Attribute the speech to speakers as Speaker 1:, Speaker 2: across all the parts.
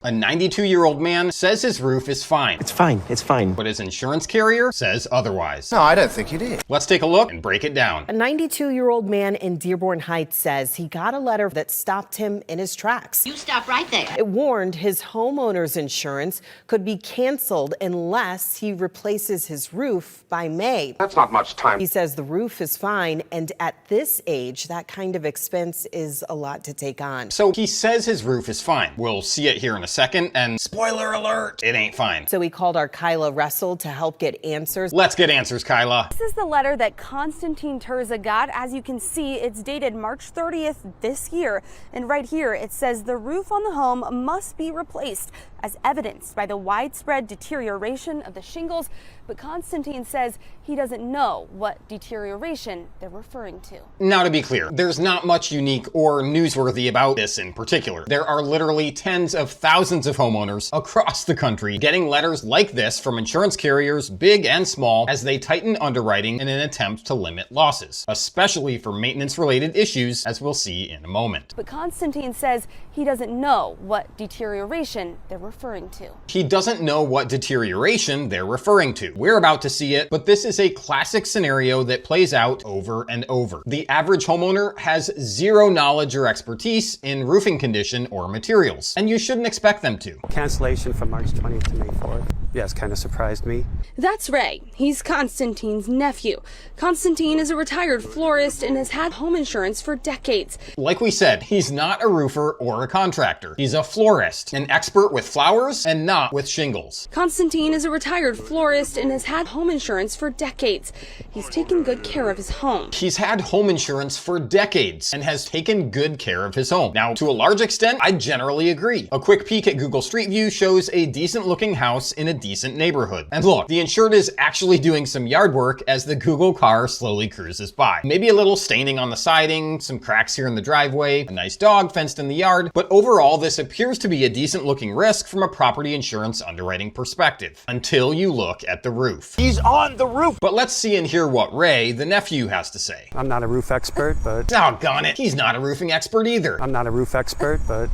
Speaker 1: A 92-year-old man says his roof is fine.
Speaker 2: It's fine, it's fine.
Speaker 1: But his insurance carrier says otherwise.
Speaker 3: No, I don't think it is.
Speaker 1: Let's take a look and break it down.
Speaker 4: A 92-year-old man in Dearborn Heights says he got a letter that stopped him in his tracks.
Speaker 5: You stop right there.
Speaker 4: It warned his homeowner's insurance could be canceled unless he replaces his roof by May.
Speaker 3: That's not much time.
Speaker 4: He says the roof is fine, and at this age, that kind of expense is a lot to take on.
Speaker 1: So he says his roof is fine. We'll see it here in a second, and spoiler alert, it ain't fine.
Speaker 4: So we called our Kyla Russell to help get answers.
Speaker 1: Let's get answers, Kyla.
Speaker 6: This is the letter that Konstantin Terza got. As you can see, it's dated March 30th this year. And right here, it says the roof on the home must be replaced as evidenced by the widespread deterioration of the shingles. But Konstantin says he doesn't know what deterioration they're referring to.
Speaker 1: Now, to be clear, there's not much unique or newsworthy about this in particular. There are literally tens of thousands of homeowners across the country getting letters like this from insurance carriers, big and small, as they tighten underwriting in an attempt to limit losses, especially for maintenance-related issues, as we'll see in a moment.
Speaker 6: But Konstantin says he doesn't know what deterioration they're referring to.
Speaker 1: He doesn't know what deterioration they're referring to. We're about to see it, but this is a classic scenario that plays out over and over. The average homeowner has zero knowledge or expertise in roofing condition or materials, and you shouldn't expect them to.
Speaker 7: Cancellation from March 20th to May 4th. Yes, kind of surprised me.
Speaker 6: That's Ray. He's Konstantin's nephew. Konstantin is a retired florist and has had home insurance for decades.
Speaker 1: Like we said, he's not a roofer or a contractor. He's a florist, an expert with flowers and not with shingles.
Speaker 6: Konstantin is a retired florist and has had home insurance for decades. He's taken good care of his home.
Speaker 1: He's had home insurance for decades and has taken good care of his home. Now, to a large extent, I generally agree. A quick peek at Google Street View shows a decent looking house in a decent neighborhood. And look, the insured is actually doing some yard work as the Google car slowly cruises by. Maybe a little staining on the siding, some cracks here in the driveway, a nice dog fenced in the yard, but overall this appears to be a decent looking risk from a property insurance underwriting perspective, until you look at the roof.
Speaker 2: He's on the roof!
Speaker 1: But let's see and hear what Ray, the nephew, has to say.
Speaker 7: I'm not a roof expert, but...
Speaker 1: Doggone it, he's not a roofing expert either.
Speaker 7: I'm not a roof expert, but...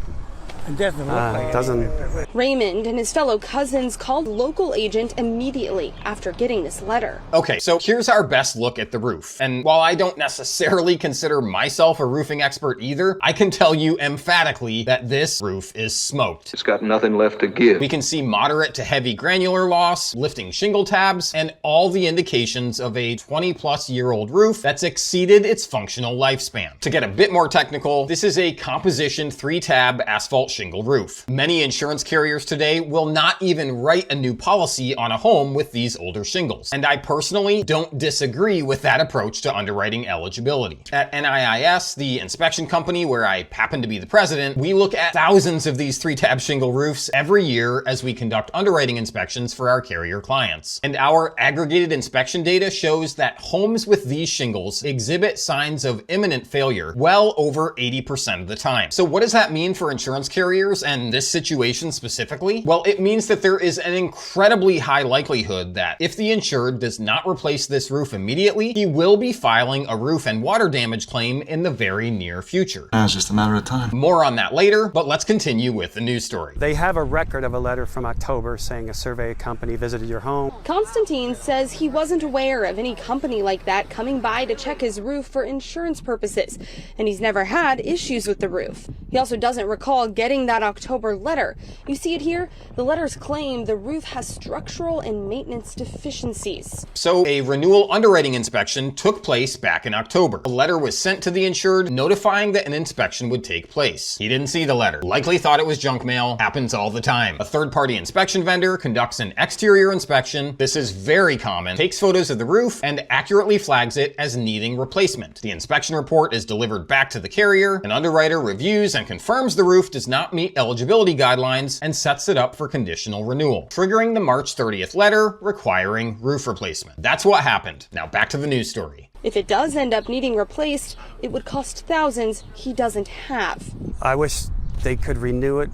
Speaker 8: It doesn't look like
Speaker 7: doesn't.
Speaker 6: Raymond and his fellow cousins called local agent immediately after getting this letter.
Speaker 1: Okay, so here's our best look at the roof. And while I don't necessarily consider myself a roofing expert either, I can tell you emphatically that this roof is smoked.
Speaker 9: It's got nothing left to give.
Speaker 1: We can see moderate to heavy granular loss, lifting shingle tabs, and all the indications of a 20-plus-year-old roof that's exceeded its functional lifespan. To get a bit more technical, this is a composition 3-tab asphalt shingle roof. Many insurance carriers today will not even write a new policy on a home with these older shingles. And I personally don't disagree with that approach to underwriting eligibility. At NIIS, the inspection company where I happen to be the president, we look at thousands of these 3-tab shingle roofs every year as we conduct underwriting inspections for our carrier clients. And our aggregated inspection data shows that homes with these shingles exhibit signs of imminent failure well over 80% of the time. So what does that mean for insurance carriers and this situation specifically? Well, it means that there is an incredibly high likelihood that if the insured does not replace this roof immediately, he will be filing a roof and water damage claim in the very near future.
Speaker 10: It's just a matter of time.
Speaker 1: More on that later, but let's continue with the news story.
Speaker 7: They have a record of a letter from October saying a survey company visited your home.
Speaker 6: Konstantin says he wasn't aware of any company like that coming by to check his roof for insurance purposes, and he's never had issues with the roof. He also doesn't recall getting that October letter. You see it here? The letters claim the roof has structural and maintenance deficiencies.
Speaker 1: So a renewal underwriting inspection took place back in October. A letter was sent to the insured notifying that an inspection would take place. He didn't see the letter, likely thought it was junk mail, happens all the time. A third-party inspection vendor conducts an exterior inspection. This is very common, takes photos of the roof and accurately flags it as needing replacement. The inspection report is delivered back to the carrier. An underwriter reviews and confirms the roof does not meet eligibility guidelines and sets it up for conditional renewal, triggering the March 30th letter requiring roof replacement. That's what happened. Now back to the news story.
Speaker 6: If it does end up needing replaced, it would cost thousands he doesn't have.
Speaker 7: I wish they could renew it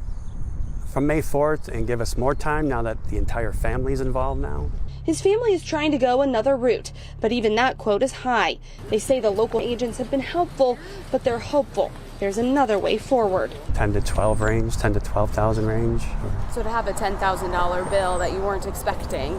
Speaker 7: from May 4th and give us more time now that the entire family's involved now.
Speaker 6: His family is trying to go another route, but even that quote is high. They say the local agents have been helpful, but they're hopeful there's another way forward.
Speaker 7: 10 to 12 range, 10 to 12,000 range.
Speaker 6: So to have a $10,000 bill that you weren't expecting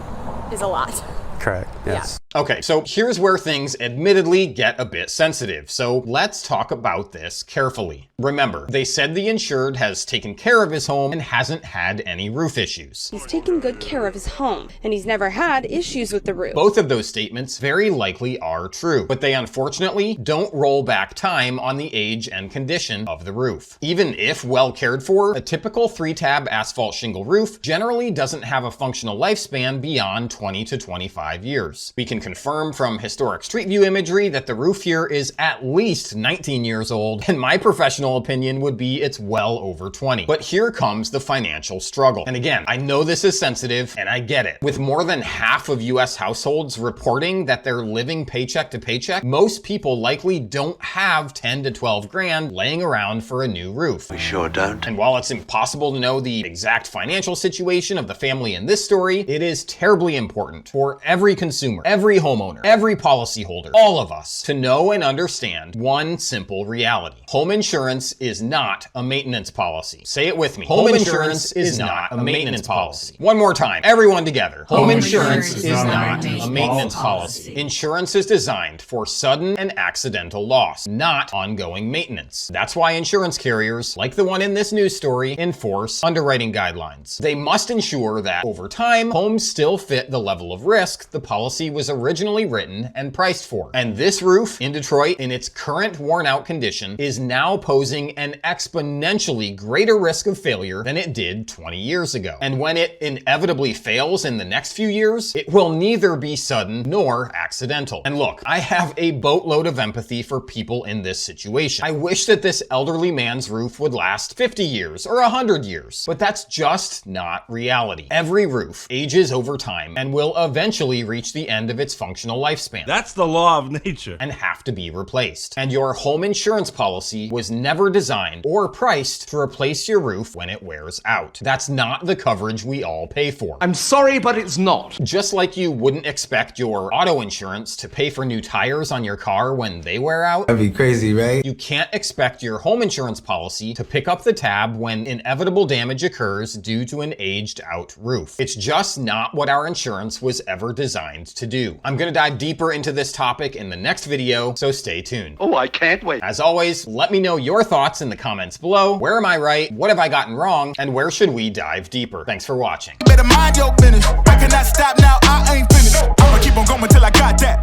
Speaker 6: is a lot.
Speaker 7: Correct, yes.
Speaker 1: Okay, so here's where things admittedly get a bit sensitive, so let's talk about this carefully. Remember, they said the insured has taken care of his home and hasn't had any roof issues.
Speaker 6: He's taken good care of his home, and he's never had issues with the roof.
Speaker 1: Both of those statements very likely are true, but they unfortunately don't roll back time on the age and condition of the roof. Even if well cared for, a typical 3-tab asphalt shingle roof generally doesn't have a functional lifespan beyond 20 to 25 years. We can confirm from historic street view imagery that the roof here is at least 19 years old, and my professional opinion would be it's well over 20. But here comes the financial struggle. And again, I know this is sensitive, and I get it. With more than half of US households reporting that they're living paycheck to paycheck, most people likely don't have 10 to 12 grand laying around for a new roof.
Speaker 3: We sure don't.
Speaker 1: And while it's impossible to know the exact financial situation of the family in this story, it is terribly important for every consumer, every homeowner, every policyholder, all of us, to know and understand one simple reality. Home insurance is not a maintenance policy. Say it with me. Home insurance is not a maintenance policy. One more time, everyone together. Home insurance is not a maintenance policy. Insurance is designed for sudden and accidental loss, not ongoing maintenance. That's why insurance carriers, like the one in this news story, enforce underwriting guidelines. They must ensure that over time, homes still fit the level of risk the policy was originally written and priced for. And this roof in Detroit, in its current worn out condition, is now posing an exponentially greater risk of failure than it did 20 years ago. And when it inevitably fails in the next few years, it will neither be sudden nor accidental. And look, I have a boatload of empathy for people in this situation. I wish that this elderly man's roof would last 50 years or 100 years, but that's just not reality. Every roof ages over time and will eventually reach the end of its functional lifespan.
Speaker 5: That's the law of nature.
Speaker 1: And have to be replaced. And your home insurance policy was never designed or priced to replace your roof when it wears out. That's not the coverage we all pay for.
Speaker 9: I'm sorry, but it's not.
Speaker 1: Just like you wouldn't expect your auto insurance to pay for new tires on your car when they wear out.
Speaker 10: That'd be crazy, right?
Speaker 1: You can't expect your home insurance policy to pick up the tab when inevitable damage occurs due to an aged out roof. It's just not what our insurance was ever designed to do. I'm gonna dive deeper into this topic in the next video, so stay tuned.
Speaker 3: Oh, I can't wait.
Speaker 1: As always, let me know your thoughts in the comments below. Where am I right? What have I gotten wrong? And where should we dive deeper? Thanks for watching.
Speaker 11: Better mind your business. I cannot stop now. I ain't finished. I'ma keep on going till I got that.